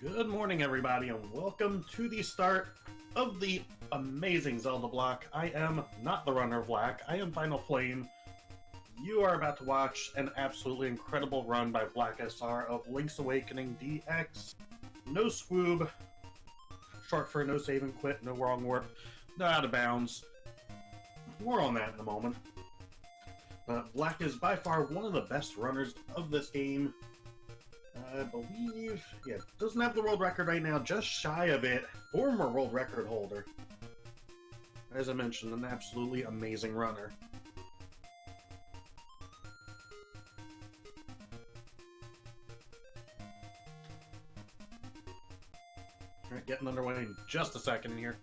Good morning, everybody, and welcome to the start of the amazing Zelda block. I am not the runner of Black, I am Final Flame. You are about to watch an absolutely incredible run by vlackSR of Link's Awakening DX. No swoob, short for no save and quit, no wrong warp, no out of bounds. More on that in a moment. But Black is by far one of the best runners of this game. I believe, yeah, doesn't have the world record right now, just shy of it. Former world record holder. As I mentioned, an absolutely amazing runner. Alright, getting underway in just a second here.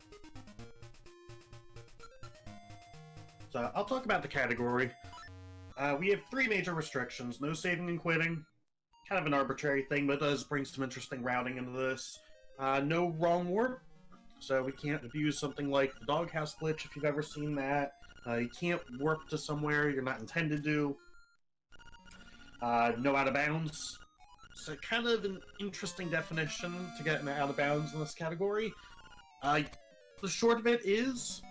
So, I'll talk about the category. We have three major restrictions: no saving and quitting. Kind of an arbitrary thing, but it does bring some interesting routing into this. No wrong warp, so we can't abuse something like the doghouse glitch if you've ever seen that. You can't warp to somewhere you're not intended to. No out of bounds. So kind of an interesting definition to get an out of bounds in this category. The short of it is,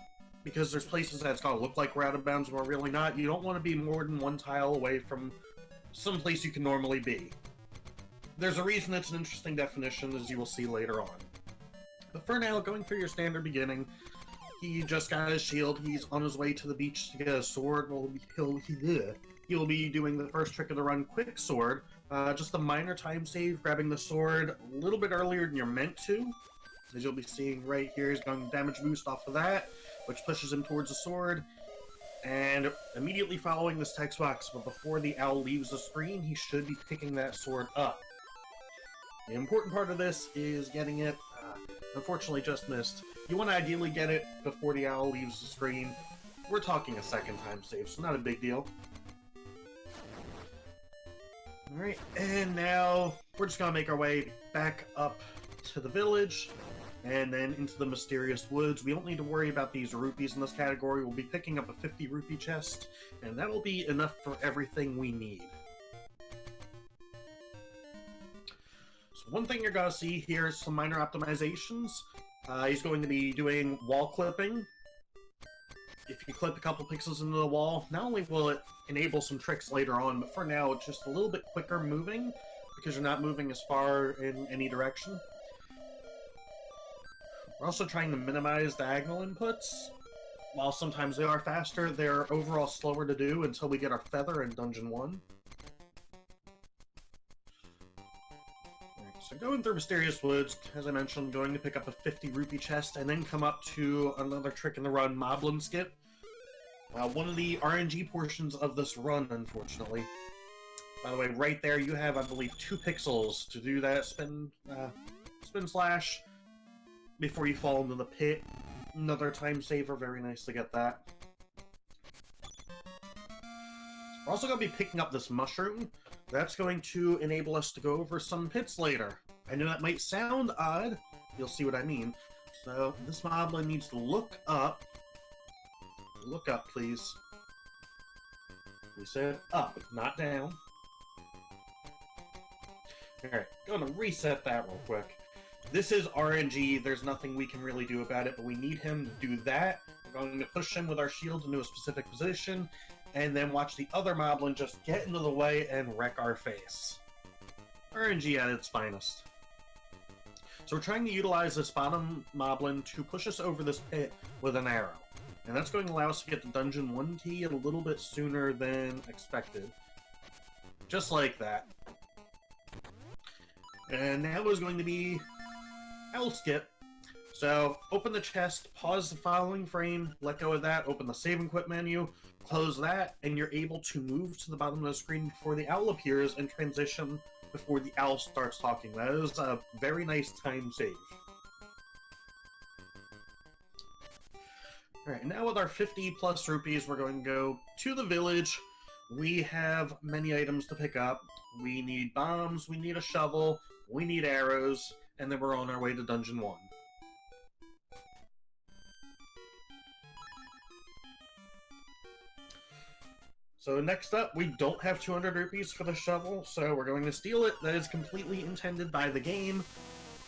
because there's places that it's going to look like we're out of bounds and we're really not, you don't want to be more than one tile away from some place you can normally be. There's a reason it's an interesting definition, as you will see later on. But for now, going through your standard beginning, he just got his shield, he's on his way to the beach to get a sword. He'll be doing the first trick of the run, Quick Sword. Just a minor time save, grabbing the sword a little bit earlier than you're meant to. As you'll be seeing right here, he's going damage boost off of that, which pushes him towards the sword. And immediately following this text box, but before the owl leaves the screen, he should be picking that sword up. The important part of this is getting it. Unfortunately, just missed. You want to ideally get it before the owl leaves the screen. We're talking a second time save, so not a big deal. Alright, and now we're just going to make our way back up to the village, and then into the mysterious woods. We don't need to worry about these rupees in this category. We'll be picking up a 50 rupee chest, and that will be enough for everything we need. So one thing you're going to see here is some minor optimizations. He's going to be doing wall clipping. If you clip a couple pixels into the wall, not only will it enable some tricks later on, but for now it's just a little bit quicker moving, because you're not moving as far in any direction. We're also trying to minimize diagonal inputs. While sometimes they are faster, they're overall slower to do until we get our feather in Dungeon 1. Alright, so going through Mysterious Woods, as I mentioned, going to pick up a 50 rupee chest, and then come up to another trick in the run, Moblin Skip. One of the RNG portions of this run, unfortunately. By the way, right there you have, I believe, 2 pixels to do that spin slash before you fall into the pit. Another time saver, very nice to get that. We're also going to be picking up this mushroom. That's going to enable us to go over some pits later. I know that might sound odd. You'll see what I mean. So, this moblin needs to look up. Look up, please. We said up, not down. Alright, going to reset that real quick. This is RNG, there's nothing we can really do about it, but we need him to do that. We're going to push him with our shield into a specific position, and then watch the other moblin just get into the way and wreck our face. RNG at its finest. So we're trying to utilize this bottom moblin to push us over this pit with an arrow. And that's going to allow us to get the Dungeon 1 key a little bit sooner than expected. Just like that. And now is going to be Owl Skip. So, open the chest, pause the following frame, let go of that, open the save and quit menu, close that, and you're able to move to the bottom of the screen before the owl appears and transition before the owl starts talking. That is a very nice time save. Alright, now with our 50 plus rupees, we're going to go to the village. We have many items to pick up. We need bombs, we need a shovel, we need arrows, and then we're on our way to Dungeon 1. So next up, we don't have 200 rupees for the shovel, so we're going to steal it. That is completely intended by the game.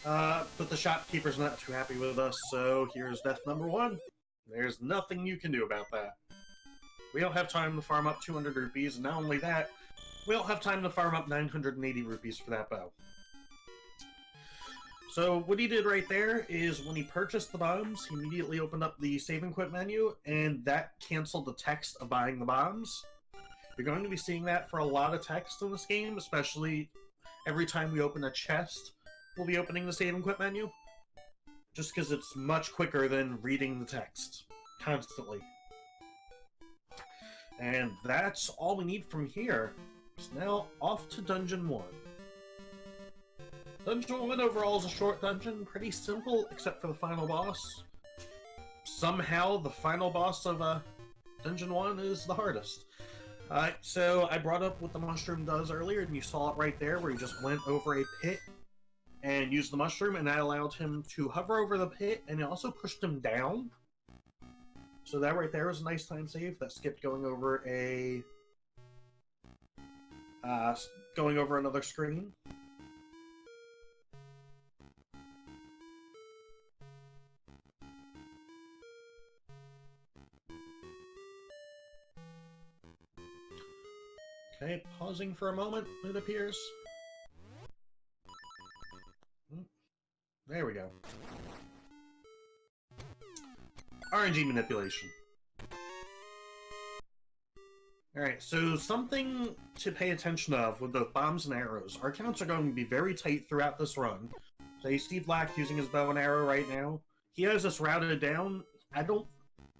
But the shopkeeper's not too happy with us, so here's death number 1. There's nothing you can do about that. We don't have time to farm up 200 rupees, and not only that, we don't have time to farm up 980 rupees for that bow. So what he did right there is when he purchased the bombs, he immediately opened up the save and quit menu, and that canceled the text of buying the bombs. You're going to be seeing that for a lot of text in this game, especially every time we open a chest, we'll be opening the save and quit menu. Just because it's much quicker than reading the text constantly. And that's all we need from here. So now, off to Dungeon 1. Dungeon 1 overall is a short dungeon, pretty simple, except for the final boss. Somehow, the final boss of Dungeon 1 is the hardest. So I brought up what the mushroom does earlier, and you saw it right there, where he just went over a pit and used the mushroom, and that allowed him to hover over the pit, and it also pushed him down. So that right there was a nice time save. That skipped going over a... going over another screen. Okay, pausing for a moment, it appears. There we go. RNG manipulation. Alright, so something to pay attention of with the bombs and arrows. Our counts are going to be very tight throughout this run. So you see Black using his bow and arrow right now. He has us routed down. I don't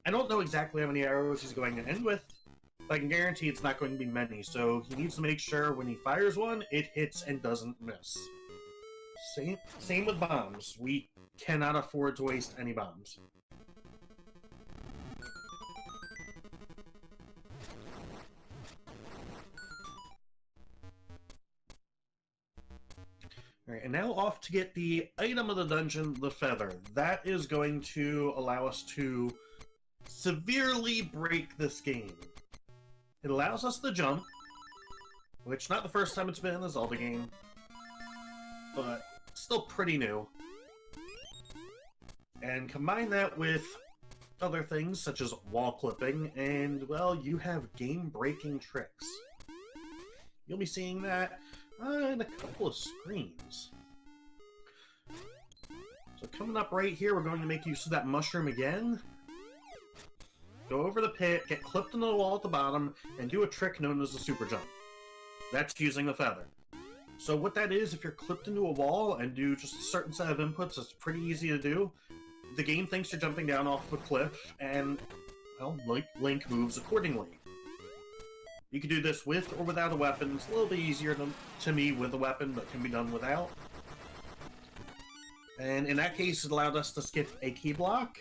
know exactly how many arrows he's going to end with, but I can guarantee it's not going to be many. So he needs to make sure when he fires one, it hits and doesn't miss. Same with bombs. We cannot afford to waste any bombs. Alright, and now off to get the item of the dungeon, the feather. That is going to allow us to severely break this game. It allows us to jump, which not the first time it's been in a Zelda game, but still pretty new. And combine that with other things such as wall clipping, and well, you have game-breaking tricks. You'll be seeing that in a couple of screens. So coming up right here, we're going to make use of that mushroom again. Go over the pit, get clipped into the wall at the bottom, and do a trick known as the super jump. That's using the feather. So what that is, if you're clipped into a wall and do just a certain set of inputs, it's pretty easy to do. The game thinks you're jumping down off a cliff, and, well, Link moves accordingly. You can do this with or without a weapon. It's a little bit easier to me with a weapon, but can be done without. And in that case, it allowed us to skip a key block.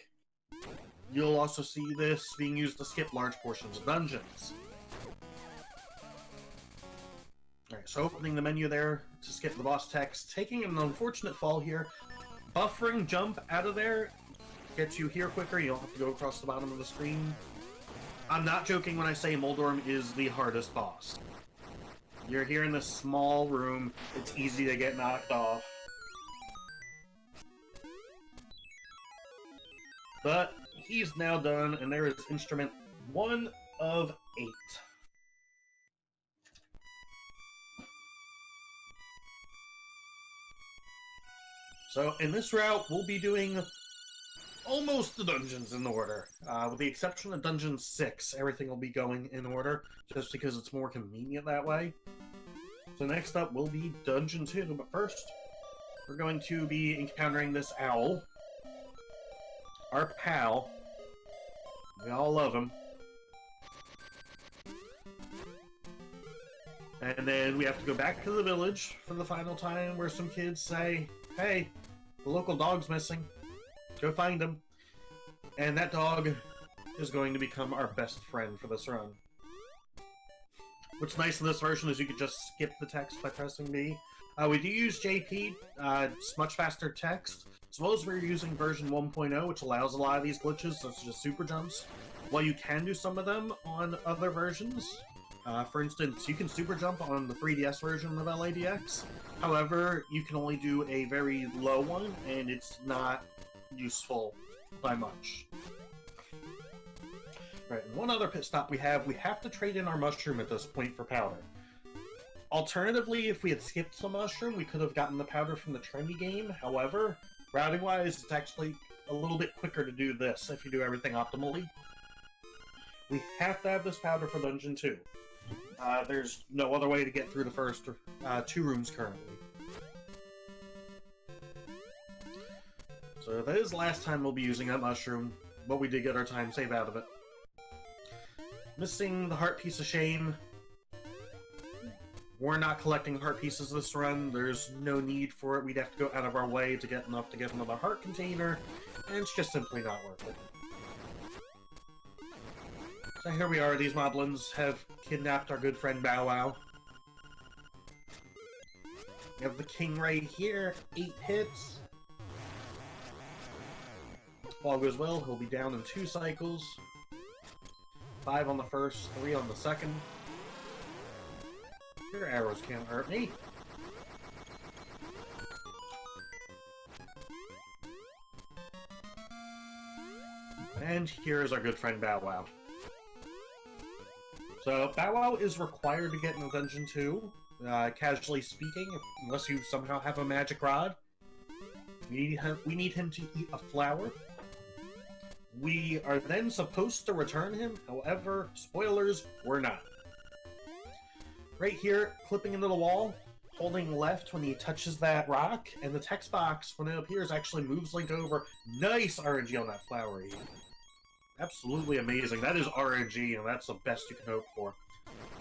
You'll also see this being used to skip large portions of dungeons. Alright, so opening the menu there to skip the boss text, taking an unfortunate fall here. Buffering jump out of there gets you here quicker, you don't have to go across the bottom of the screen. I'm not joking when I say Moldorm is the hardest boss. You're here in this small room, it's easy to get knocked off. But he's now done, and there is instrument 1 of 8. So in this route, we'll be doing almost the dungeons in order. With the exception of Dungeon 6, everything will be going in order, just because it's more convenient that way. So next up will be Dungeon 2, but first, we're going to be encountering this owl. Our pal. We all love him. And then we have to go back to the village for the final time, where some kids say, hey, the local dog's missing. Go find him. And that dog is going to become our best friend for this run. What's nice in this version is you can just skip the text by pressing B. We do use JP, it's much faster text, as well as we're using version 1.0, which allows a lot of these glitches, such as super jumps. While you can do some of them on other versions, For instance, you can super jump on the 3DS version of LADX. However, you can only do a very low one, and it's not useful by much. Right, and one other pit stop we have to trade in our mushroom at this point for powder. Alternatively, if we had skipped the mushroom, we could have gotten the powder from the trendy game. However, routing-wise, it's actually a little bit quicker to do this if you do everything optimally. We have to have this powder for Dungeon 2. There's no other way to get through the first 2 rooms currently. So that is the last time we'll be using that mushroom, but we did get our time save out of it. Missing the heart piece of shame. We're not collecting heart pieces this run. There's no need for it. We'd have to go out of our way to get enough to get another heart container, and it's just simply not worth it. So here we are, these moblins have kidnapped our good friend Bow Wow. We have the king right here, 8 hits. If all goes well, he'll be down in 2 cycles. 5 on the first, 3 on the second. Your arrows can't hurt me. And here's our good friend Bow Wow. So, Bow Wow is required to get in Dungeon 2, casually speaking, unless you somehow have a magic rod. We need him to eat a flower. We are then supposed to return him, however, spoilers, we're not. Right here, clipping into the wall, holding left when he touches that rock, and the text box, when it appears, actually moves Link over. Nice RNG on that flower. Absolutely amazing. That is RNG, and that's the best you can hope for.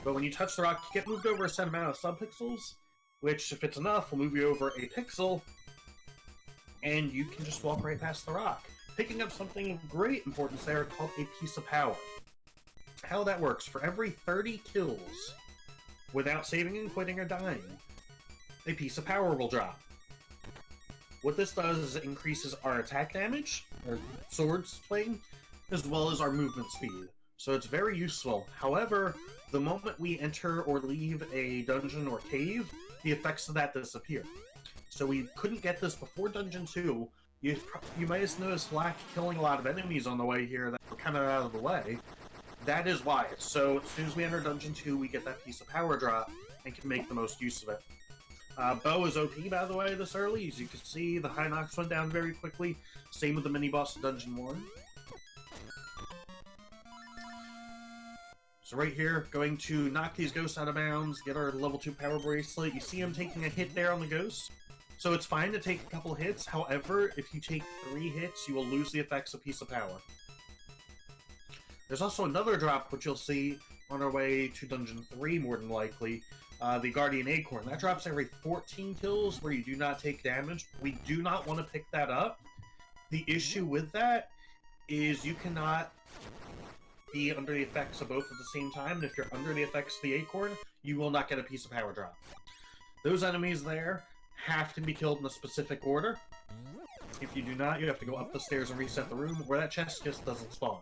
But when you touch the rock, you get moved over a set amount of subpixels, which, if it's enough, will move you over a pixel, and you can just walk right past the rock. Picking up something of great importance there called a piece of power. How that works, for every 30 kills, without saving and quitting or dying, a piece of power will drop. What this does is it increases our attack damage, or sword swing, as well as our movement speed. So it's very useful. However, the moment we enter or leave a dungeon or cave, the effects of that disappear. So we couldn't get this before Dungeon 2. You might have noticed Vlack killing a lot of enemies on the way here that were kind of out of the way. That is why. So as soon as we enter Dungeon 2, we get that piece of power drop and can make the most use of it. Bow is OP, by the way, this early. As you can see, the High Nox went down very quickly. Same with the mini-boss of Dungeon 1. So right here, going to knock these ghosts out of bounds, get our level 2 power bracelet. You see him taking a hit there on the ghost. So it's fine to take a couple hits. However, if you take 3 hits, you will lose the effects of Piece of Power. There's also another drop, which you'll see on our way to Dungeon 3, more than likely. The Guardian Acorn. That drops every 14 kills where you do not take damage. We do not want to pick that up. The issue with that is you cannot be under the effects of both at the same time, and if you're under the effects of the Acorn, you will not get a Piece of Power drop. Those enemies there have to be killed in a specific order. If you do not, you have to go up the stairs and reset the room where that chest just doesn't spawn.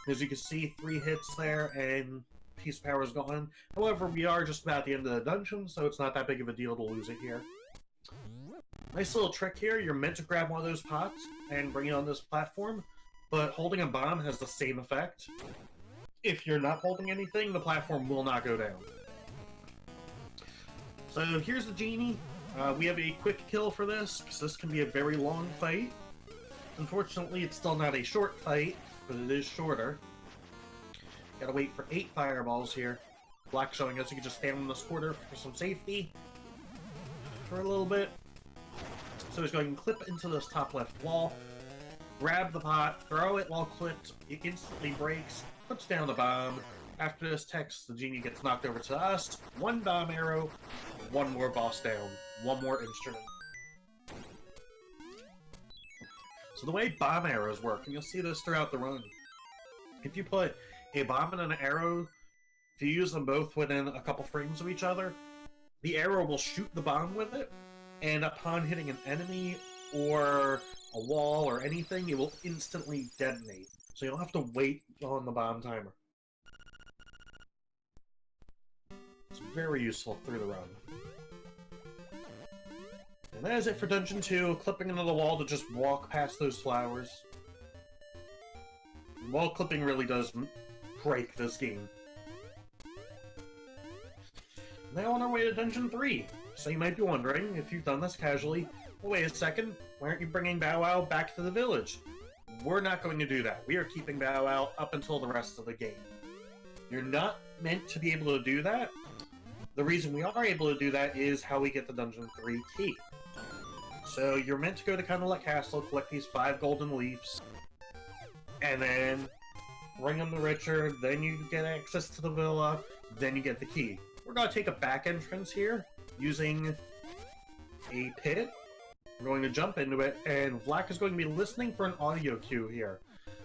As you can see, 3 hits there, and Piece of Power is gone. However, we are just about at the end of the dungeon, so it's not that big of a deal to lose it here. Nice little trick here. You're meant to grab one of those pots and bring it on this platform, but holding a bomb has the same effect. If you're not holding anything, the platform will not go down. So here's the genie. We have a quick kill for this, because this can be a very long fight. Unfortunately, it's still not a short fight, but it is shorter. Gotta wait for 8 fireballs here. Black showing us you can just stand in this corner for some safety for a little bit. So he's going to clip into this top left wall, grab the pot, throw it while clipped, it instantly breaks, puts down the bomb. After this text, the genie gets knocked over to us. 1 bomb arrow, 1 more boss down, 1 more instrument. So the way bomb arrows work, and you'll see this throughout the run, if you put a bomb and an arrow, if you use them both within a couple frames of each other, the arrow will shoot the bomb with it, and upon hitting an enemy or a wall or anything, it will instantly detonate. So you'll have to wait on the bomb timer. very useful through the run. And that is it for Dungeon 2, clipping into the wall to just walk past those flowers. Wall clipping really does break this game. Now on our way to Dungeon 3. So you might be wondering, if you've done this casually, well, wait a second, why aren't you bringing Bow Wow back to the village? We're not going to do that. We are keeping Bow Wow up until the rest of the game. You're not meant to be able to do that. The reason we are able to do that is how we get the Dungeon 3 key. So you're meant to go to Handheld Castle, collect these 5 golden leaves, and then bring them to Richard, then you get access to the villa, then you get the key. We're going to take a back entrance here, using a pit. We're going to jump into it, and Vlack is going to be listening for an audio cue here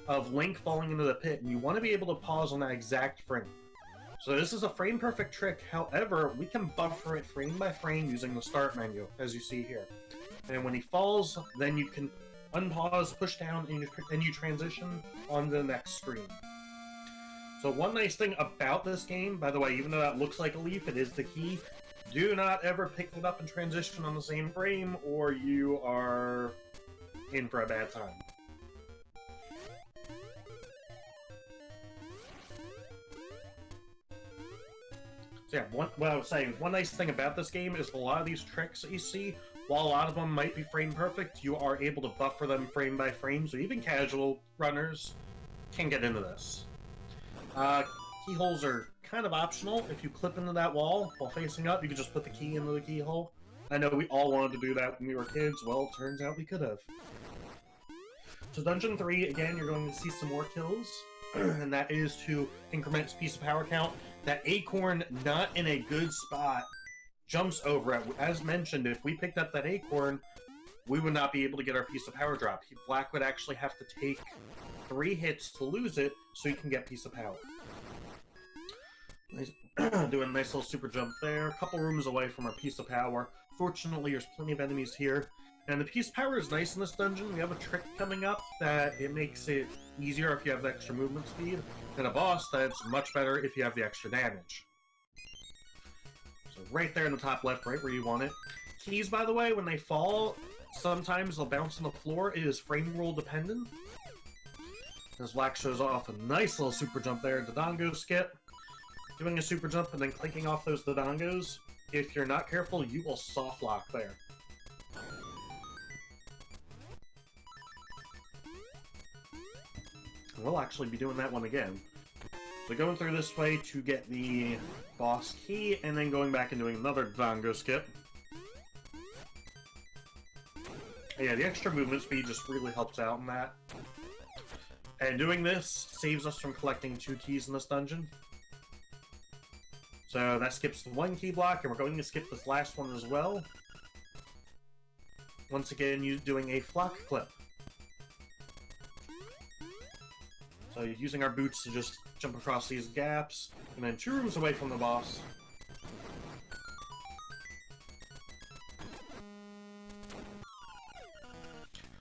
of Link falling into the pit, and you want to be able to pause on that exact frame. So this is a frame-perfect trick, however, we can buffer it frame by frame using the start menu, as you see here. And when he falls, then you can unpause, push down, and you transition on the next screen. So one nice thing about this game, by the way, even though that looks like a leaf, it is the key. Do not ever pick it up and transition on the same frame, or you are in for a bad time. So yeah, what I was saying, one nice thing about this game is a lot of these tricks that you see, while a lot of them might be frame perfect, you are able to buffer them frame by frame, so even casual runners can get into this. Keyholes are kind of optional. If you clip into that wall while facing up, you can just put the key into the keyhole. I know we all wanted to do that when we were kids. Well, it turns out we could have. So Dungeon 3, again, you're going to see some more kills, and that is to increment its piece of power count. That acorn, not in a good spot, jumps over it. As mentioned, if we picked up that acorn, we would not be able to get our piece of power drop. Black would actually have to take 3 hits to lose it, so he can get piece of power. Doing a nice little super jump there. A couple rooms away from our piece of power. Fortunately, there's plenty of enemies here. And the piece of power is nice in this dungeon. We have a trick coming up that it makes it easier if you have the extra movement speed. And a boss that's much better if you have the extra damage. So right there in the top left, right where you want it. Keys, by the way, when they fall, sometimes they'll bounce on the floor. It is frame rule dependent. As Black shows off a nice little super jump there, Dodongo skip. Doing a super jump and then clicking off those Dodongos. If you're not careful, you will soft lock there. We'll actually be doing that one again. So going through this way to get the boss key, and then going back and doing another Dodongo skip. And yeah, the extra movement speed just really helps out in that. And doing this saves us from collecting 2 keys in this dungeon. So that skips the 1 key block, and we're going to skip this last one as well. Once again, doing a flock clip. So using our boots to just jump across these gaps, and then 2 rooms away from the boss.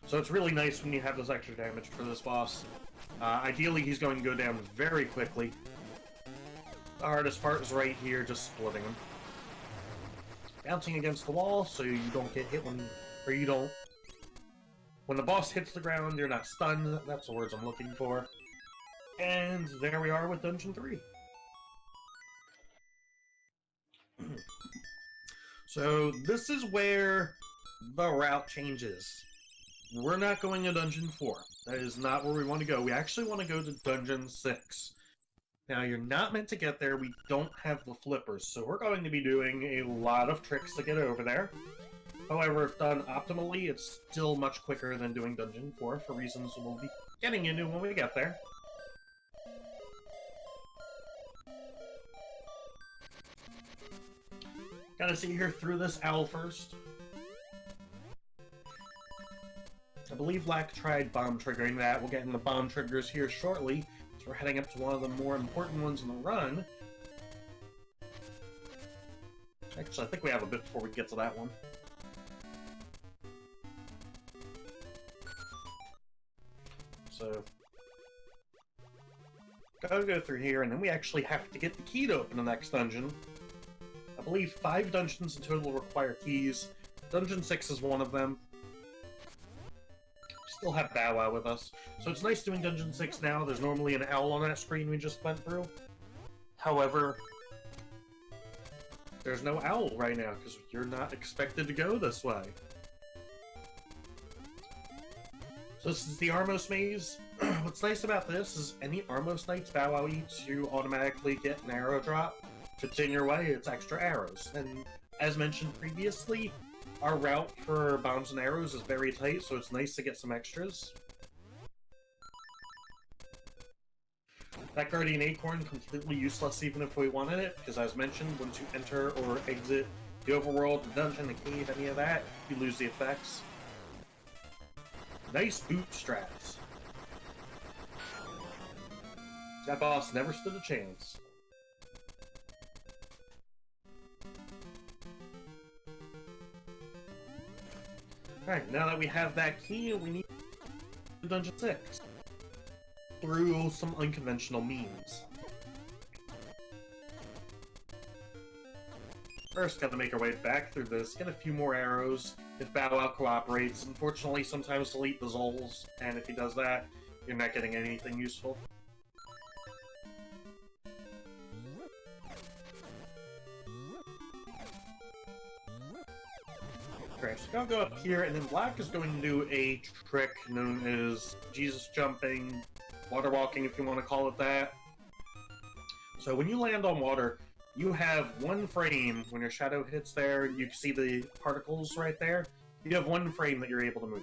So it's really nice when you have this extra damage for this boss. Ideally, he's going to go down very quickly. The hardest part is right here, just splitting him. Bouncing against the wall, so you don't get hit when the boss hits the ground, you're not stunned. That's the words I'm looking for. And there we are with Dungeon 3. So this is where the route changes. We're not going to Dungeon 4. That is not where we want to go. We actually want to go to Dungeon 6. Now, you're not meant to get there. We don't have the flippers, so we're going to be doing a lot of tricks to get over there. However, if done optimally, it's still much quicker than doing Dungeon 4, for reasons we'll be getting into when we get there. Gotta see here through this owl first. I believe Black tried bomb triggering that. We'll get into bomb triggers here shortly. So we're heading up to one of the more important ones in the run. Actually, I think we have a bit before we get to that one. So, gotta go through here, and then we actually have to get the key to open the next dungeon. believe 5 dungeons in total require keys. Dungeon 6 is one of them. Still have Bow Wow with us. So it's nice doing Dungeon 6 now. There's normally an owl on that screen we just went through. However, there's no owl right now, because you're not expected to go this way. So this is the Armos Maze. What's nice about this is any Armos Knights Bow Wow eats, you automatically get an arrow drop. If it's in your way, it's extra arrows. And as mentioned previously, our route for bombs and arrows is very tight, so it's nice to get some extras. That Guardian Acorn, completely useless even if we wanted it, because as mentioned, once you enter or exit the overworld, the dungeon, the cave, any of that, you lose the effects. Nice bootstraps. That boss never stood a chance. Alright, now that we have that key, we need Dungeon 6. Through some unconventional means. First, gotta make our way back through this, get a few more arrows, if Bow Wow cooperates. Unfortunately, sometimes delete the Zols, and if he does that, you're not getting anything useful. Okay, so I'll go up here, and then Black is going to do a trick known as Jesus jumping, water walking if you want to call it that. So when you land on water, you have one frame. When your shadow hits there, you can see the particles right there. You have one frame that you're able to move.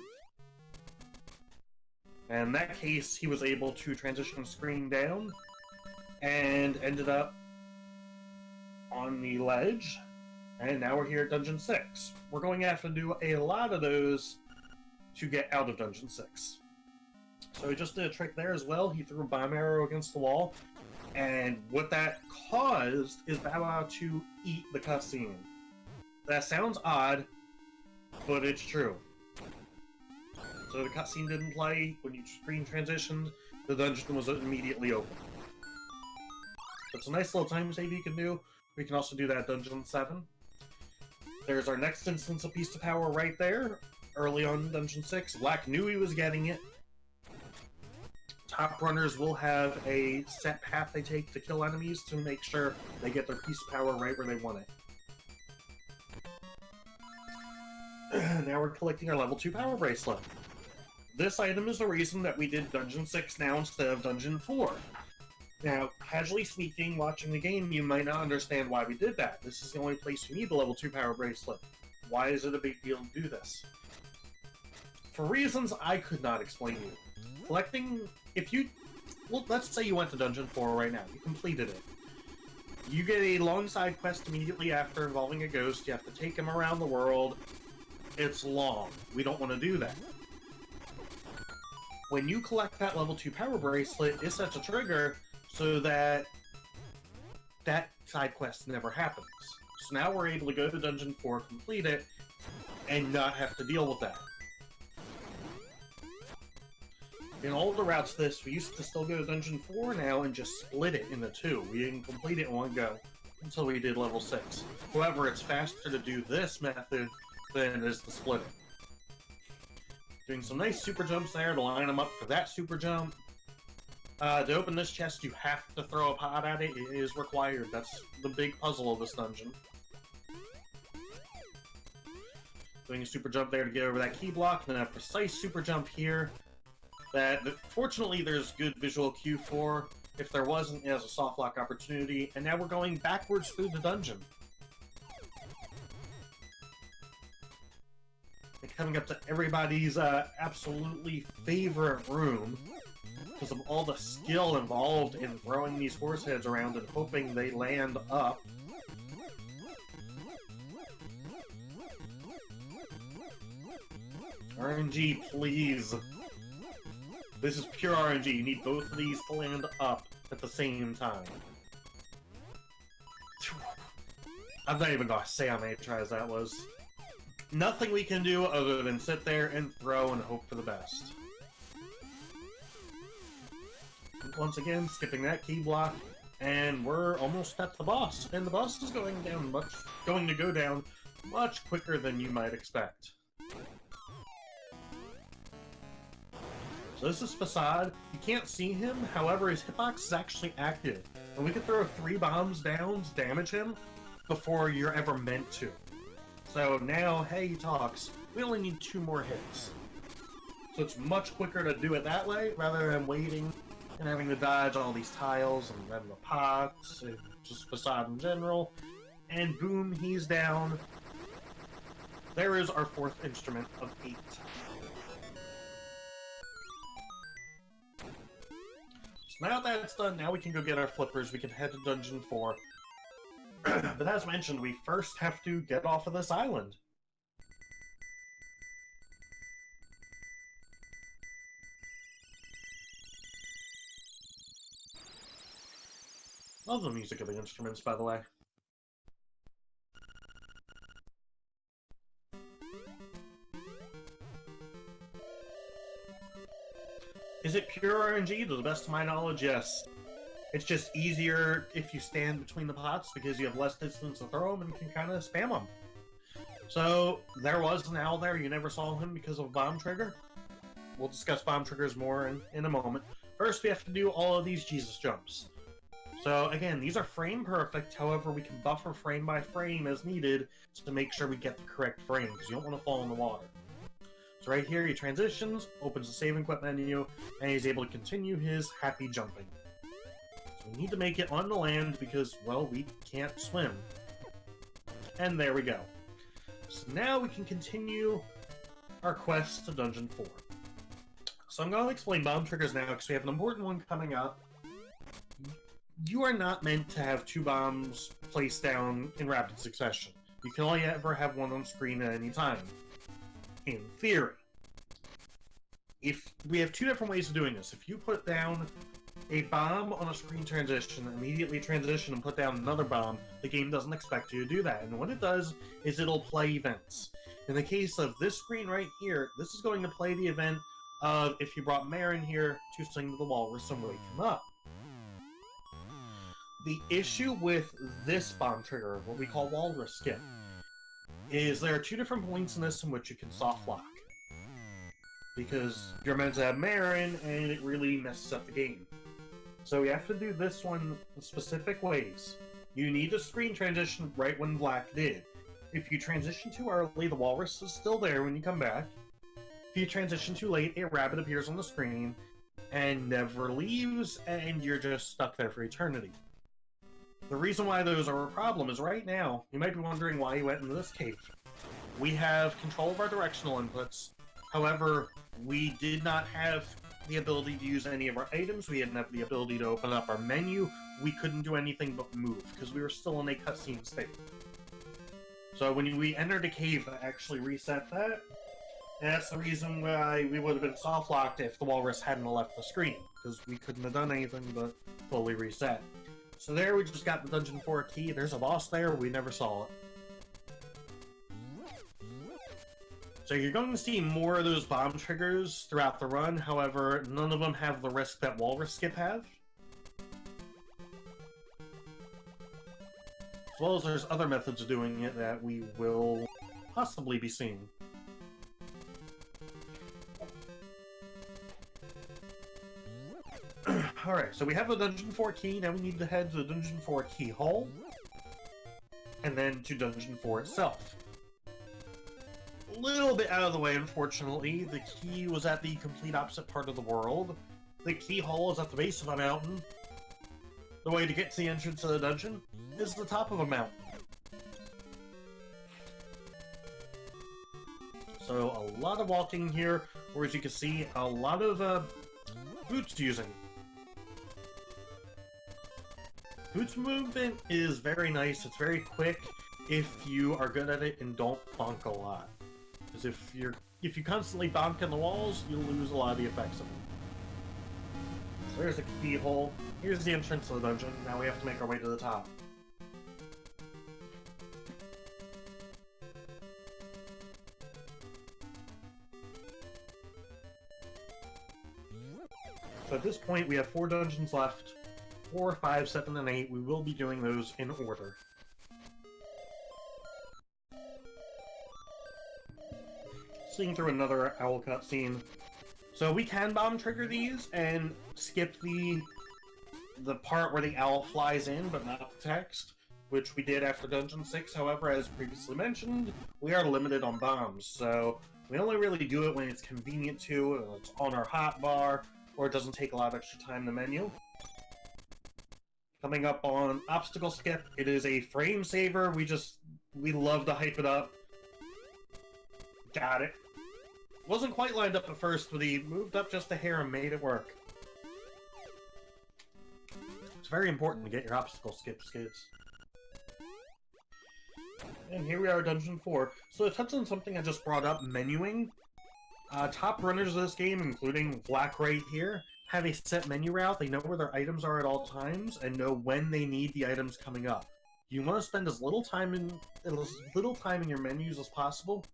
And in that case, he was able to transition the screen down and ended up on the ledge. And now we're here at Dungeon 6. We're going to have to do a lot of those to get out of Dungeon 6. So he just did a trick there as well. He threw a bomb arrow against the wall. And what that caused is Bow Wow to eat the cutscene. That sounds odd, but it's true. So the cutscene didn't play. When you screen transitioned, the dungeon was immediately open. It's a nice little time save you can do. We can also do that at Dungeon 7. There's our next instance of Piece of Power right there. Early on in Dungeon 6, Black knew he was getting it. Top runners will have a set path they take to kill enemies to make sure they get their Piece of Power right where they want it. Now we're collecting our level 2 Power Bracelet. This item is the reason that we did Dungeon 6 now instead of Dungeon 4. Now, casually speaking, watching the game, you might not understand why we did that. This is the only place you need the level 2 Power Bracelet. Why is it a big deal to do this? For reasons I could not explain to you. Collecting, if you, well, let's say you went to Dungeon 4 right now, you completed it. You get a long side quest immediately after involving a ghost, you have to take him around the world. It's long. We don't want to do that. When you collect that level 2 Power Bracelet, it sets a trigger so that that side quest never happens. So now we're able to go to Dungeon 4, complete it, and not have to deal with that. In all the routes this, we used to still go to Dungeon 4 now and just split it into 2. We didn't complete it in one go until we did level 6. However, it's faster to do this method than it is to split it. Doing some nice super jumps there to line them up for that super jump. To open this chest, you have to throw a pot at it. It is required. That's the big puzzle of this dungeon. Doing a super jump there to get over that key block, then a precise super jump here. That, fortunately, there's good visual cue for. If there wasn't, it has a soft lock opportunity. And now we're going backwards through the dungeon. And coming up to everybody's absolutely favorite room. Because of all the skill involved in throwing these horse heads around and hoping they land up. RNG, please. This is pure RNG. You need both of these to land up at the same time. I'm not even gonna say how many tries that was. Nothing we can do other than sit there and throw and hope for the best. Once again, skipping that key block, And we're almost at the boss, and the boss is going to go down much quicker than you might expect. So this is Facade. You can't see him, however, his hitbox is actually active. And we can throw 3 bombs down to damage him before you're ever meant to. So now, hey, he talks. We only need 2 more hits. So it's much quicker to do it that way, rather than waiting and having to dodge all these tiles and then the pots, and just Facade in general. And boom, he's down. There is our 4th instrument of 8. So now that's done, now we can go get our flippers, we can head to Dungeon 4. But as mentioned, we first have to get off of this island. Love the music of the instruments, by the way. Is it pure RNG? To the best of my knowledge, yes. It's just easier if you stand between the pots because you have less distance to throw them and can kind of spam them. So, there was an owl there. You never saw him because of a bomb trigger. We'll discuss bomb triggers more in a moment. First, we have to do all of these Jesus jumps. So, again, these are frame perfect. However, we can buffer frame by frame as needed to make sure we get the correct frame because you don't want to fall in the water. So right here, he transitions, opens the save and quit menu, and he's able to continue his happy jumping. So we need to make it on the land because, well, we can't swim. And there we go. So now we can continue our quest to Dungeon 4. So I'm going to explain bomb triggers now because we have an important one coming up. You are not meant to have 2 bombs placed down in rapid succession. You can only ever have one on screen at any time. In theory. If we have 2 different ways of doing this. If you put down a bomb on a screen transition, immediately transition and put down another bomb, the game doesn't expect you to do that. And what it does is it'll play events. In the case of this screen right here, this is going to play the event of if you brought Marin here to sing to the walrus and wake him up. The issue with this bomb trigger, what we call walrus skip, is there are 2 different points in this in which you can soft lock. Because you're meant to have Marin, and it really messes up the game. So we have to do this one in specific ways. You need to screen transition right when Black did. If you transition too early, the walrus is still there when you come back. If you transition too late, a rabbit appears on the screen and never leaves, and you're just stuck there for eternity. The reason why those are a problem is right now, you might be wondering why you went into this cave. We have control of our directional inputs. However, we did not have the ability to use any of our items. We didn't have the ability to open up our menu. We couldn't do anything but move, because we were still in a cutscene state. So when we entered a cave, that actually reset that. And that's the reason why we would have been soft-locked if the walrus hadn't left the screen, because we couldn't have done anything but fully reset. So there, we just got the Dungeon 4 key. There's a boss there, we never saw it. So you're going to see more of those bomb triggers throughout the run, however, none of them have the risk that Walrus Skip have. As well as there's other methods of doing it that we will possibly be seeing. Alright, so we have the Dungeon 4 key, now we need to head to the Dungeon 4 keyhole, and then to Dungeon 4 itself. A little bit out of the way, unfortunately. The key was at the complete opposite part of the world. The keyhole is at the base of a mountain. The way to get to the entrance of the dungeon is the top of a mountain. So a lot of walking here, or as you can see, a lot of boots using. Boots movement is very nice, it's very quick if you are good at it and don't bonk a lot. Because if you constantly bonk on the walls, you'll lose a lot of the effects of it. So there's the keyhole. Here's the entrance to the dungeon. Now we have to make our way to the top. So at this point, we have 4 dungeons left. 4, 5, 7, and 8. We will be doing those in order. Seeing through another owl cutscene. So we can bomb trigger these and skip the part where the owl flies in, but not the text, which we did after Dungeon 6. However, as previously mentioned, we are limited on bombs, so we only really do it when it's convenient to, it's on our hotbar, or it doesn't take a lot of extra time in the menu. Coming up on Obstacle Skip, it is a frame saver. We love to hype it up. Got it. Wasn't quite lined up at first, but he moved up just a hair and made it work. It's very important to get your obstacle skips, kids. And here we are, Dungeon 4. So to touch on something I just brought up, menuing. Top runners of this game, including Vlack right here, have a set menu route. They know where their items are at all times, and know when they need the items coming up. You want to spend as little time in your menus as possible,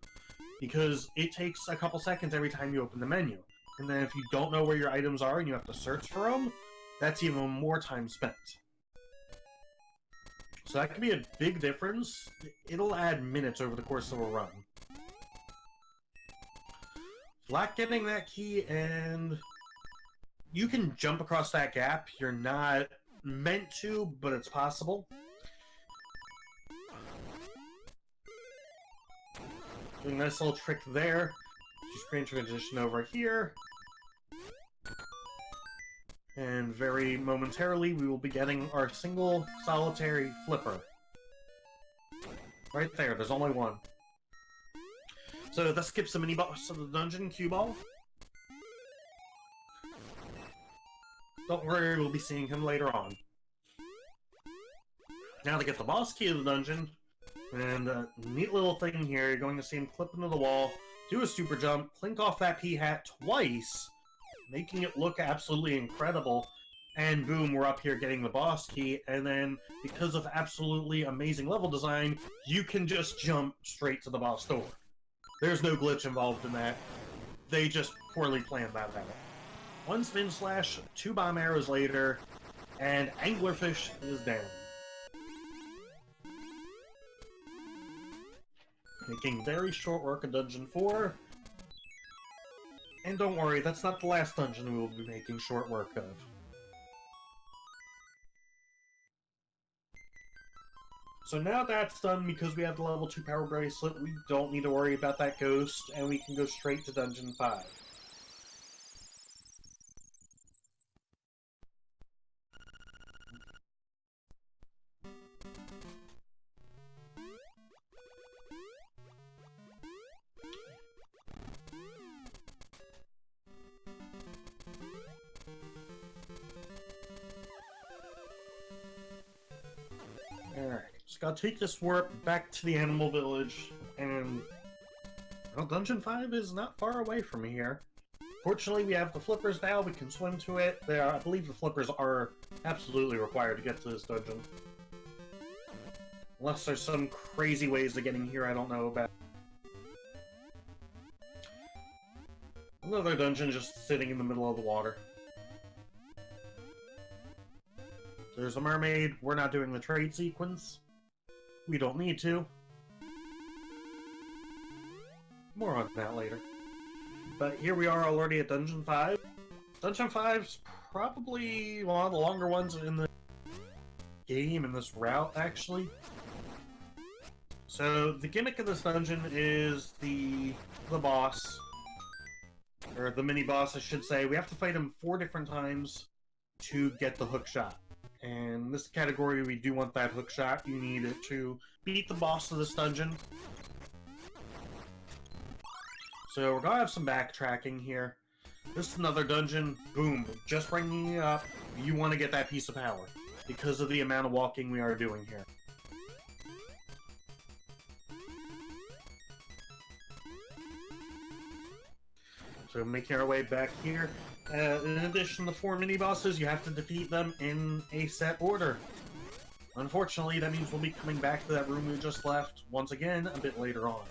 because it takes a couple seconds every time you open the menu. And then if you don't know where your items are and you have to search for them, that's even more time spent. So that can be a big difference. It'll add minutes over the course of a run. Vlack getting that key, and you can jump across that gap. You're not meant to, but it's possible. Doing a nice little trick there. Just screen transition over here. And very momentarily, we will be getting our single solitary flipper. Right there, there's only one. So that skips the mini-boss of the dungeon, cue ball. Don't worry, we'll be seeing him later on. Now to get the boss key of the dungeon, and a neat little thing here, you're going to see him clip into the wall, do a super jump, clink off that P-hat twice, making it look absolutely incredible, and boom, we're up here getting the boss key, and then, because of absolutely amazing level design, you can just jump straight to the boss door. There's no glitch involved in that. They just poorly planned that out. One spin slash, 2 bomb arrows later, and Anglerfish is down. Making very short work of Dungeon 4. And don't worry, that's not the last dungeon we will be making short work of. So now that's done, because we have the level 2 power bracelet, we don't need to worry about that ghost, and we can go straight to Dungeon 5. Alright, just gotta take this warp back to the animal village, and well, Dungeon 5 is not far away from here. Fortunately, we have the flippers now, we can swim to it. I believe the flippers are absolutely required to get to this dungeon. Unless there's some crazy ways of getting here I don't know about. Another dungeon just sitting in the middle of the water. There's a mermaid. We're not doing the trade sequence. We don't need to. More on that later. But here we are already at Dungeon 5. Dungeon 5's probably one of the longer ones in the game, in this route, actually. So, the gimmick of this dungeon is the boss. Or the mini-boss, I should say. We have to fight him 4 different times to get the hook shot. And in this category, we do want that hook shot. You need it to beat the boss of this dungeon. So we're gonna have some backtracking here. This is another dungeon. Boom. Just bringing it up. You want to get that piece of power because of the amount of walking we are doing here. So making our way back here. In addition to 4 mini-bosses, you have to defeat them in a set order. Unfortunately, that means we'll be coming back to that room we just left, once again, a bit later on.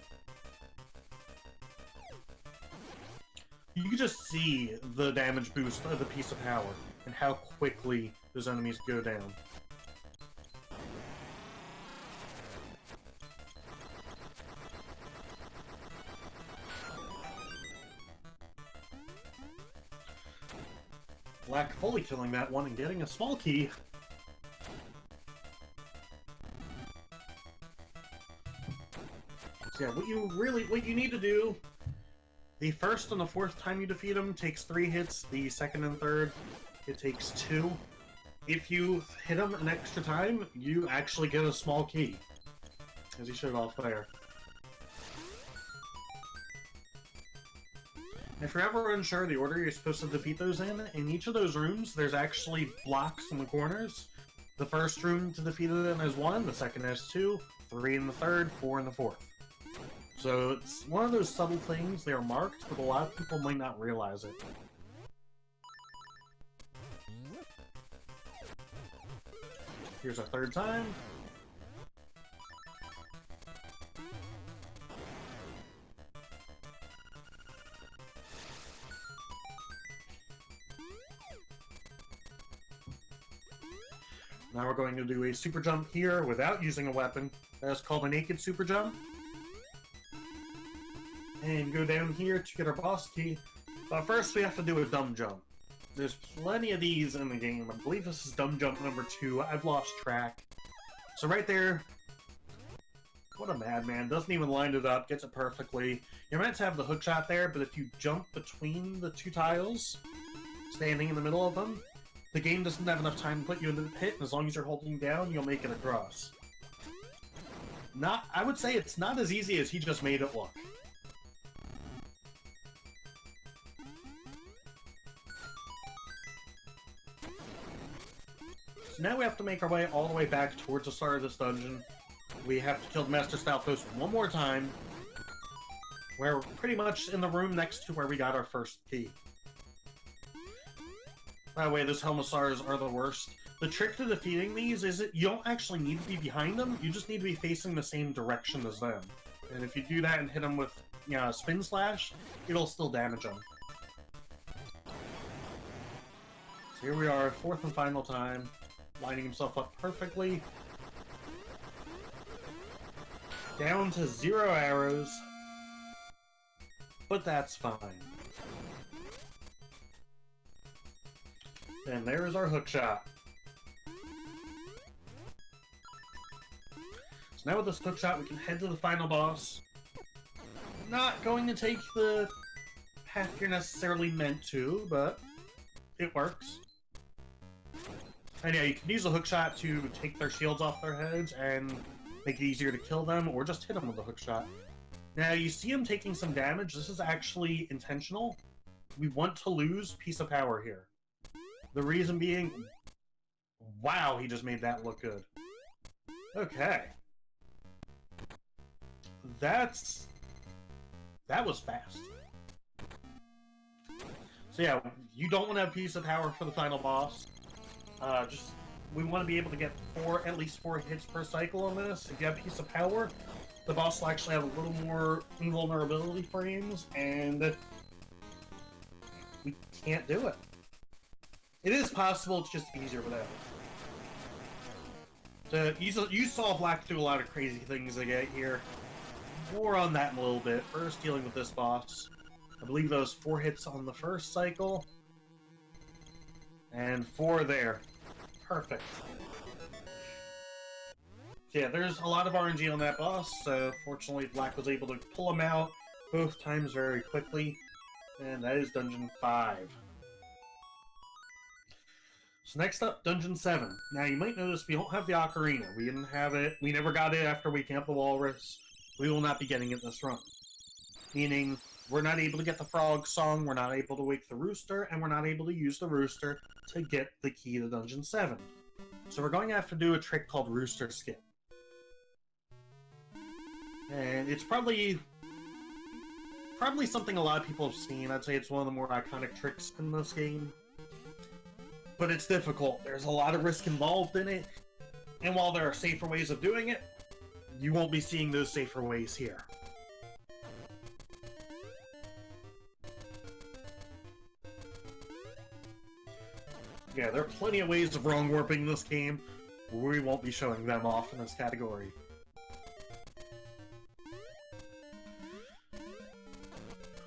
You can just see the damage boost of the piece of power, and how quickly those enemies go down. Black fully killing that one and getting a small key. So yeah, what you need to do, the first and the fourth time you defeat him takes 3 hits, the second and third, it takes 2. If you hit him an extra time, you actually get a small key, as he showed off there. If you're ever unsure the order you're supposed to defeat those in each of those rooms, there's actually blocks in the corners. The first room to defeat it in is 1, the second is 2, 3 in the third, 4 in the fourth. So it's one of those subtle things, they are marked, but a lot of people might not realize it. Here's our third time. Now we're going to do a super jump here without using a weapon. That's called a naked super jump. And go down here to get our boss key. But first we have to do a dumb jump. There's plenty of these in the game. I believe this is dumb jump number 2. I've lost track. So right there, what a madman. Doesn't even line it up, gets it perfectly. You're meant to have the hook shot there, but if you jump between the 2 tiles, standing in the middle of them, the game doesn't have enough time to put you into the pit, and as long as you're holding down, you'll make it across. I would say it's not as easy as he just made it look. So now we have to make our way all the way back towards the start of this dungeon. We have to kill the Master Stalfos one more time. We're pretty much in the room next to where we got our first key. By the way, those Helmsars are the worst. The trick to defeating these is that you don't actually need to be behind them, you just need to be facing the same direction as them. And if you do that and hit them with, a spin slash, it'll still damage them. So here we are, 4th and final time, lining himself up perfectly. Down to 0 arrows, but that's fine. And there is our hook shot. So now with this hook shot, we can head to the final boss. Not going to take the path you're necessarily meant to, but it works. And yeah, you can use the hook shot to take their shields off their heads and make it easier to kill them, or just hit them with the hook shot. Now, you see him taking some damage. This is actually intentional. We want to lose piece of power here. The reason being, wow, he just made that look good. Okay. That was fast. So yeah, you don't want to have piece of power for the final boss. We want to be able to get at least 4 hits per cycle on this. If you have piece of power, the boss will actually have a little more invulnerability frames, and we can't do it. It is possible, it's just easier without it. So, you saw Black do a lot of crazy things to get here. More on that in a little bit. First, dealing with this boss. I believe those 4 hits on the first cycle. And 4 there. Perfect. So yeah, there's a lot of RNG on that boss, so fortunately Black was able to pull him out both times very quickly. And that is Dungeon 5. So next up, Dungeon 7. Now you might notice we don't have the Ocarina. We didn't have it. We never got it after we camped the Walrus. We will not be getting it this run. Meaning, we're not able to get the frog song, we're not able to wake the rooster, and we're not able to use the rooster to get the key to Dungeon 7. So we're going to have to do a trick called Rooster Skip. And it's probably something a lot of people have seen. I'd say it's one of the more iconic tricks in this game. But it's difficult. There's a lot of risk involved in it. And while there are safer ways of doing it, you won't be seeing those safer ways here. Yeah, there are plenty of ways of wrong warping this game. We won't be showing them off in this category.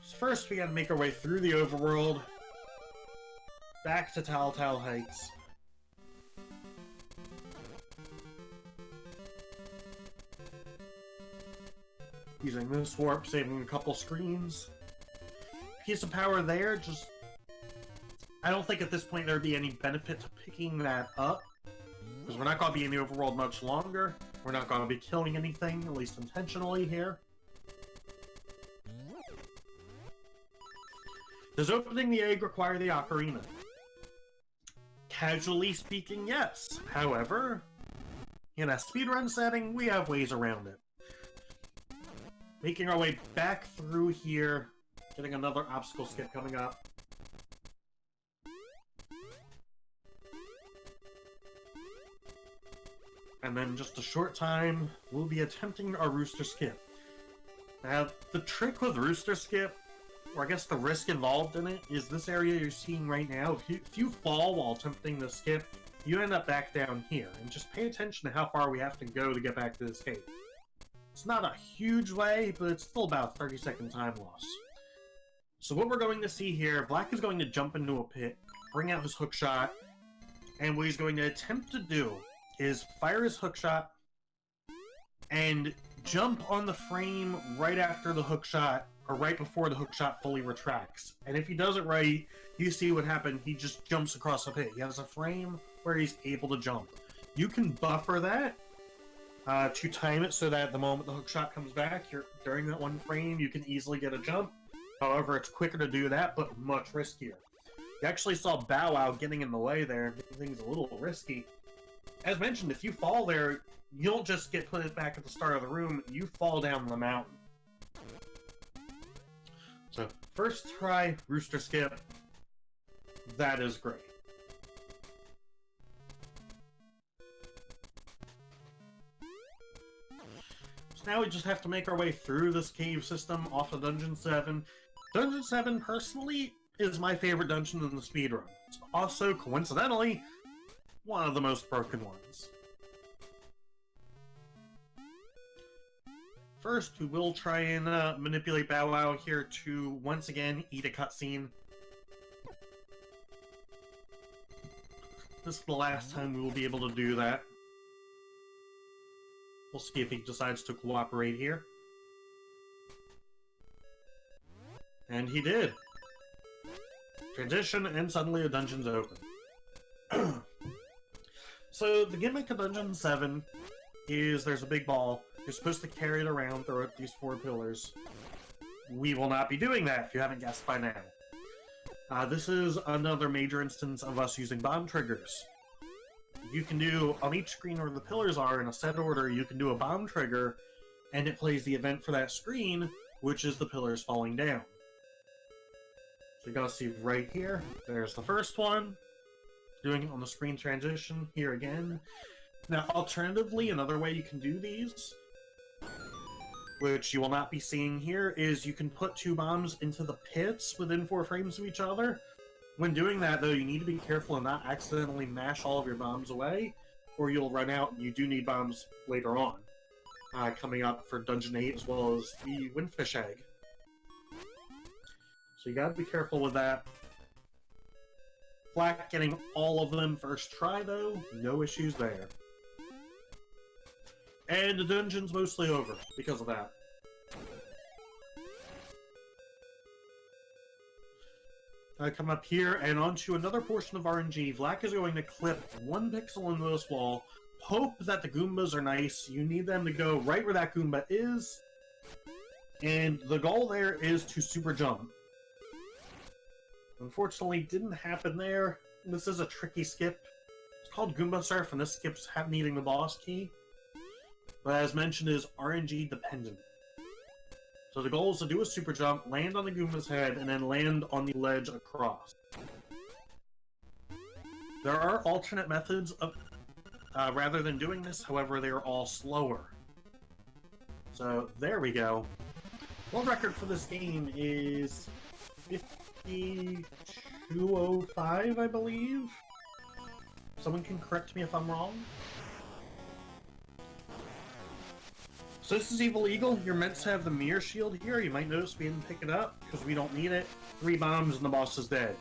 So first, we gotta make our way through the overworld, back to Telltale Heights. Using this warp, saving a couple screens. Piece of power there, just... I don't think at this point there'd be any benefit to picking that up, because we're not going to be in the overworld much longer. We're not going to be killing anything, at least intentionally here. Does opening the egg require the ocarina? Casually speaking, yes. However, in a speedrun setting, we have ways around it. Making our way back through here, getting another obstacle skip coming up. And then just a short time, we'll be attempting our Rooster Skip. Now, the trick with Rooster Skip, or I guess the risk involved in it, is this area you're seeing right now. If you fall while attempting the skip, you end up back down here. And just pay attention to how far we have to go to get back to this cave. It's not a huge way, but it's still about a 30-second time loss. So what we're going to see here, Black is going to jump into a pit, bring out his hookshot, and what he's going to attempt to do is fire his hookshot and jump on the frame right after the hookshot, or right before the hookshot fully retracts. And if he does it right, you see what happened. He just jumps across the pit. He has a frame where he's able to jump. You can buffer that to time it so that the moment the hookshot comes back, during that one frame, you can easily get a jump. However, it's quicker to do that, but much riskier. You actually saw Bow Wow getting in the way there, making things a little risky. As mentioned, if you fall there, you don't just get put back at the start of the room, you fall down the mountain. So, first try, Rooster Skip. That is great. So now we just have to make our way through this cave system off of Dungeon 7. Dungeon 7, personally, is my favorite dungeon in the speedrun. It's also, coincidentally, one of the most broken ones. First, we will try and manipulate Bow Wow here to, once again, eat a cutscene. This is the last time we will be able to do that. We'll see if he decides to cooperate here. And he did. Transition, and suddenly the dungeon's open. So, the gimmick of Dungeon 7 is there's a big ball. You're supposed to carry it around, throw it these 4 pillars. We will not be doing that, if you haven't guessed by now. This is another major instance of us using bomb triggers. You can do, on each screen where the pillars are, in a set order, you can do a bomb trigger, and it plays the event for that screen, which is the pillars falling down. So you gotta see right here, there's the first one. Doing it on the screen transition, here again. Now, alternatively, another way you can do these, which you will not be seeing here, is you can put 2 bombs into the pits within 4 frames of each other. When doing that, though, you need to be careful and not accidentally mash all of your bombs away, or you'll run out and you do need bombs later on. Coming up for Dungeon 8 as well as the Windfish Egg. So you gotta be careful with that. Flack getting all of them first try, though. No issues there. And the dungeon's mostly over because of that. Come up here and onto another portion of RNG. Vlack is going to clip 1 pixel into this wall. Hope that the Goombas are nice. You need them to go right where that Goomba is. And the goal there is to super jump. Unfortunately, didn't happen there. This is a tricky skip. It's called Goomba Surf, and this skip's needing the boss key. But as mentioned, is RNG dependent. So the goal is to do a super jump, land on the Goomba's head, and then land on the ledge across. There are alternate methods of rather than doing this, however, they are all slower. So there we go. World record for this game is 52:05, I believe. Someone can correct me if I'm wrong. So this is Evil Eagle. You're meant to have the mirror shield here. You might notice we didn't pick it up because we don't need it. 3 bombs and the boss is dead.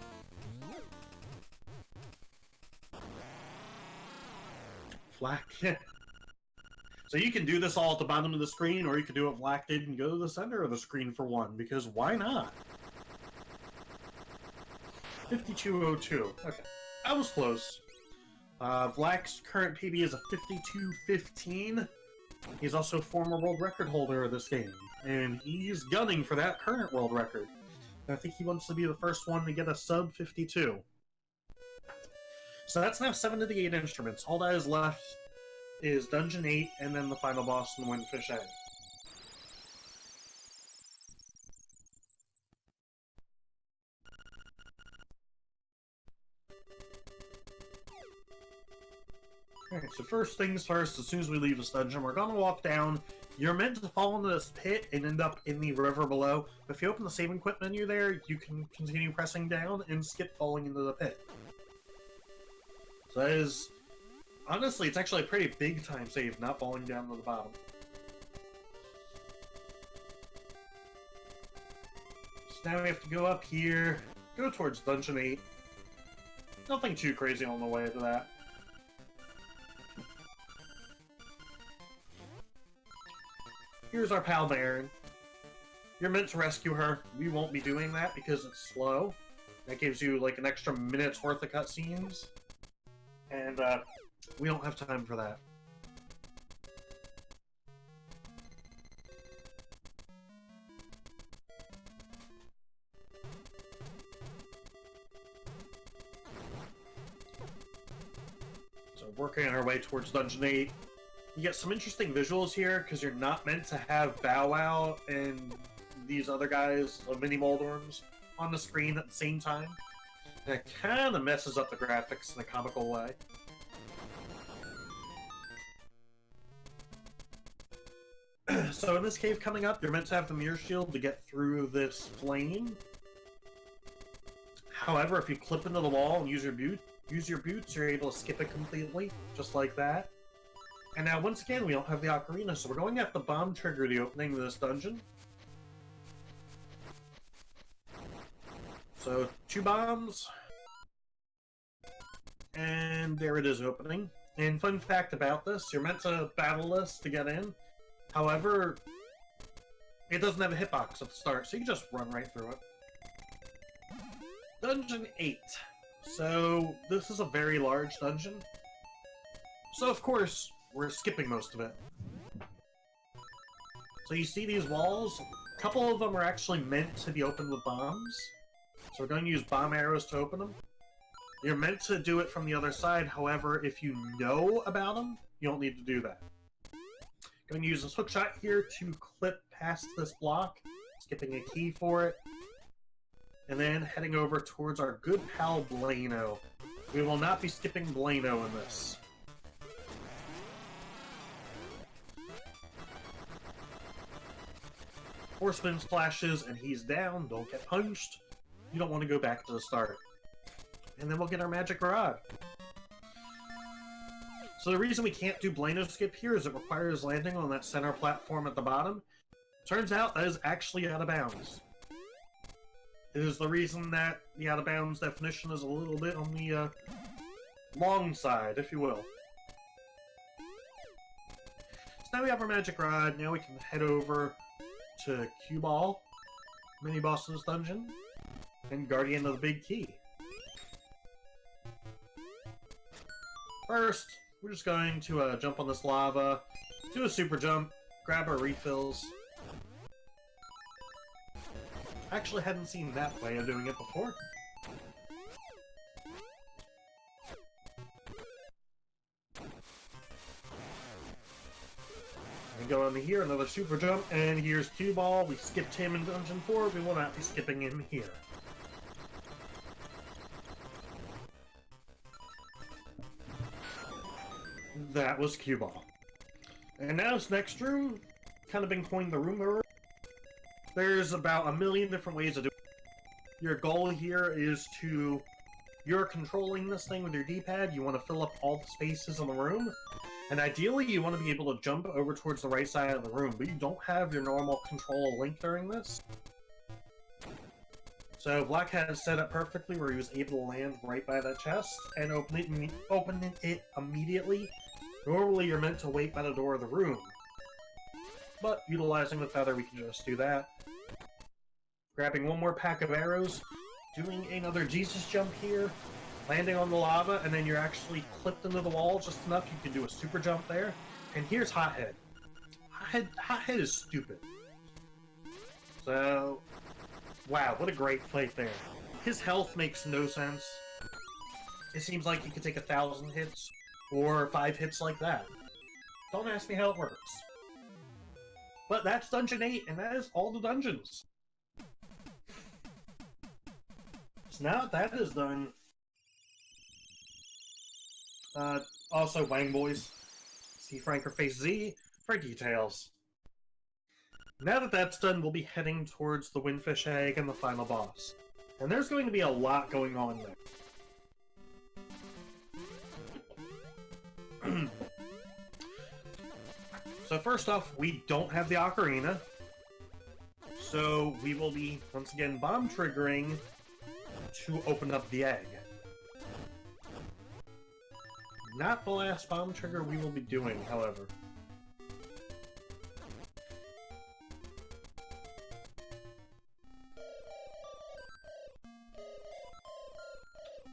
Flack. So you can do this all at the bottom of the screen, or you can do what Vlack did and go to the center of the screen for one, because why not? 5202. Okay. I was close. Vlack's current PB is a 5215. He's also a former world record holder of this game, and he's gunning for that current world record. I think he wants to be the first one to get a sub 52. So that's now 7 of the 8 instruments. All that is left is Dungeon 8, and then the final boss in the Windfish Egg. Alright, so first things first, as soon as we leave this dungeon, we're gonna walk down. You're meant to fall into this pit and end up in the river below. But if you open the save and quit menu there, you can continue pressing down and skip falling into the pit. So that is... honestly, it's actually a pretty big time save, not falling down to the bottom. So now we have to go up here, go towards Dungeon 8. Nothing too crazy on the way to that. Here's our pal Baron. You're meant to rescue her. We won't be doing that because it's slow. That gives you like an extra minute's worth of cutscenes. And we don't have time for that. So working our way towards Dungeon 8. You get some interesting visuals here, because you're not meant to have Bow Wow and these other guys, the mini Moldorms, on the screen at the same time. And it kind of messes up the graphics in a comical way. So in this cave coming up, you're meant to have the mirror shield to get through this flame. However, if you clip into the wall and use your boots, you're able to skip it completely, just like that. And now, once again, we don't have the ocarina, so we're going to have to bomb trigger the opening of this dungeon. So, 2 bombs. And there it is opening. And fun fact about this, you're meant to battle this to get in. However, it doesn't have a hitbox at the start, so you can just run right through it. Dungeon 8. So, this is a very large dungeon. So, of course, we're skipping most of it. So you see these walls? A couple of them are actually meant to be opened with bombs. So we're going to use bomb arrows to open them. You're meant to do it from the other side, however, if you know about them, you don't need to do that. Going to use this hook shot here to clip past this block, skipping a key for it, and then heading over towards our good pal Blano. We will not be skipping Blano in this. 4 spin splashes, and he's down. Don't get punched. You don't want to go back to the start. And then we'll get our magic rod. So the reason we can't do Blano skip here is it requires landing on that center platform at the bottom. Turns out that is actually out of bounds. It is the reason that the out of bounds definition is a little bit on the long side, if you will. So now we have our magic rod. Now we can head over to Q-Ball, mini-boss in this dungeon, and Guardian of the Big Key. First, we're just going to jump on this lava, do a super jump, grab our refills. I actually hadn't seen that way of doing it before. And go into here, another super jump, and here's Q-Ball. We skipped him in Dungeon 4, we will not be skipping him here. That was Q-Ball. And now this next room, kind of been coined the rumor. There's about a million different ways to do it. Your goal here is to you're controlling this thing with your D-pad, you want to fill up all the spaces in the room, and ideally you want to be able to jump over towards the right side of the room, but you don't have your normal control link during this. So Black had it set up perfectly where he was able to land right by that chest and open it immediately. Normally you're meant to wait by the door of the room, but utilizing the feather we can just do that. Grabbing one more pack of arrows, doing another Jesus jump here, landing on the lava, and then you're actually clipped into the wall just enough you can do a super jump there. And here's Hothead. Hothead is stupid. So, wow, what a great fight there. His health makes no sense. It seems like he could take 1,000 hits, or 5 hits like that. Don't ask me how it works. But that's Dungeon 8, and that is all the dungeons. So now that is done, also Wang Boys, see Franker Face Z for details. Now that that's done, we'll be heading towards the Windfish Egg and the final boss. And there's going to be a lot going on there. So first off, we don't have the Ocarina. So we will be, once again, bomb triggering to open up the egg. Not the last bomb trigger we will be doing, however.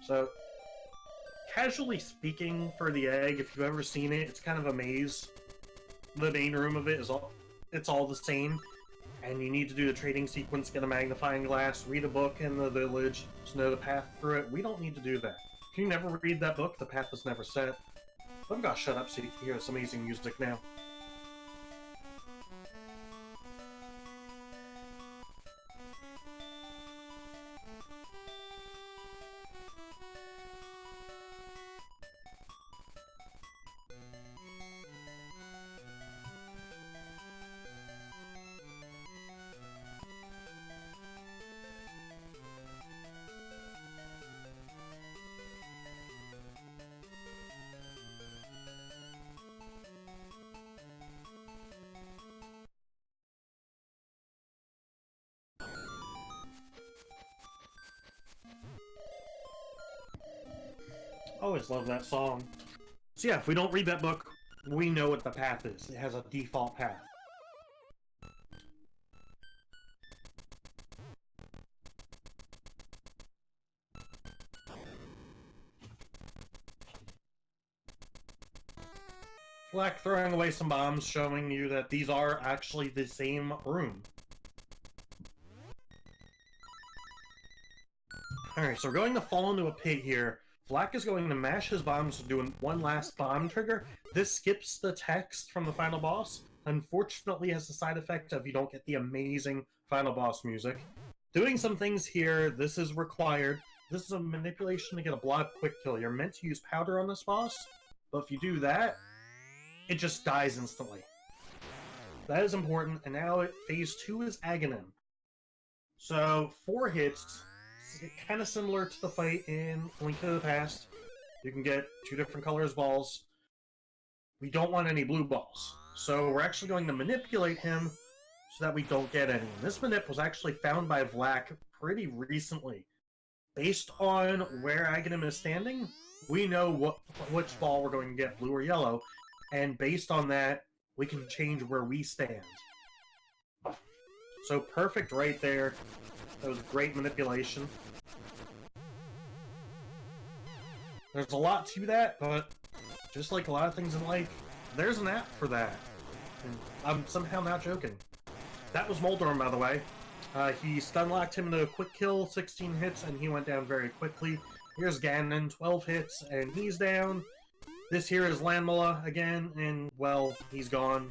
So, casually speaking, for the egg, if you've ever seen it, it's kind of a maze. The main room of it is it's all the same, and you need to do the trading sequence, get a magnifying glass, read a book in the village to know the path through it. We don't need to do that. If you never read that book, the path is never set. I'm gonna shut up so you can hear this amazing music now. Always love that song. So yeah, if we don't read that book, we know what the path is. It has a default path. Black throwing away some bombs, showing you that these are actually the same room. Alright, so we're going to fall into a pit here. Black is going to mash his bombs, doing one last bomb trigger. This skips the text from the final boss. Unfortunately, has the side effect of you don't get the amazing final boss music. Doing some things here, this is required. This is a manipulation to get a blob quick kill. You're meant to use powder on this boss, but if you do that, it just dies instantly. That is important, and now phase 2 is Aghanim. So, 4 hits, kind of similar to the fight in Link to the Past. You can get 2 different colors balls. We don't want any blue balls. So we're actually going to manipulate him so that we don't get any. This manip was actually found by Vlack pretty recently. Based on where Aghanim is standing, we know which ball we're going to get, blue or yellow, and based on that, we can change where we stand. So perfect right there. That was great manipulation. There's a lot to that, but just like a lot of things in life, there's an app for that. And I'm somehow not joking. That was Moldorm, by the way. He stun-locked him into a quick kill, 16 hits, and he went down very quickly. Here's Ganon, 12 hits, and he's down. This here is Lanmala again, and, well, he's gone.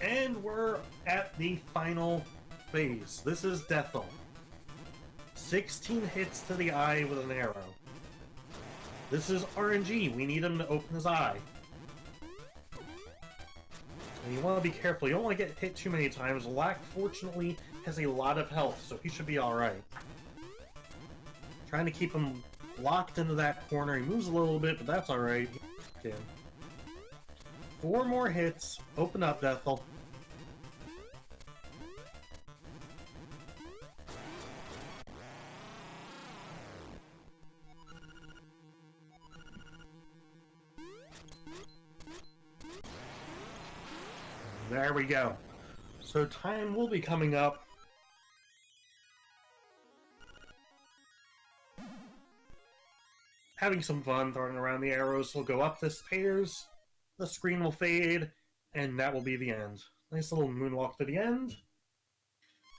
And we're at the final phase. This is Deathel. 16 hits to the eye with an arrow. This is RNG. We need him to open his eye. And you want to be careful. You don't want to get hit too many times. Lack, fortunately, has a lot of health, so he should be alright. Trying to keep him locked into that corner. He moves a little bit, but that's alright. Okay. 4 more hits. Open up, Deathel. There we go. So time will be coming up. Having some fun throwing around the arrows will go up the stairs, the screen will fade, and that will be the end. Nice little moonwalk to the end.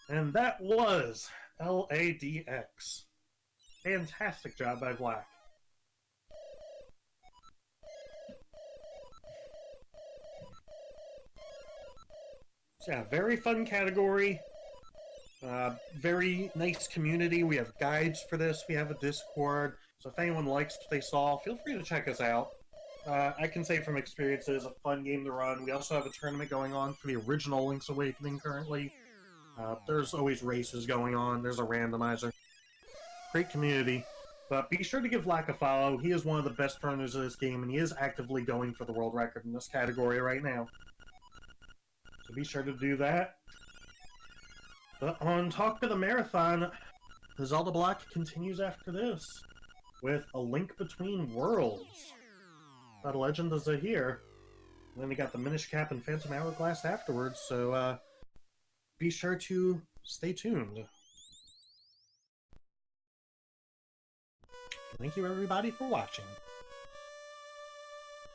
And that was LADX. Fantastic job by Black. So yeah, very fun category. Very nice community. We have guides for this. We have a Discord. So if anyone likes what they saw, feel free to check us out. I can say from experience it is a fun game to run. We also have a tournament going on for the original Link's Awakening currently. There's always races going on. There's a randomizer. Great community. But be sure to give Vlack a follow. He is one of the best runners of this game, and he is actively going for the world record in this category right now. So be sure to do that. But on Talk of the Marathon, the Zelda block continues after this, with A Link Between Worlds. That Legend of Zahir. And then we got the Minish Cap and Phantom Hourglass afterwards, so be sure to stay tuned. Thank you everybody for watching.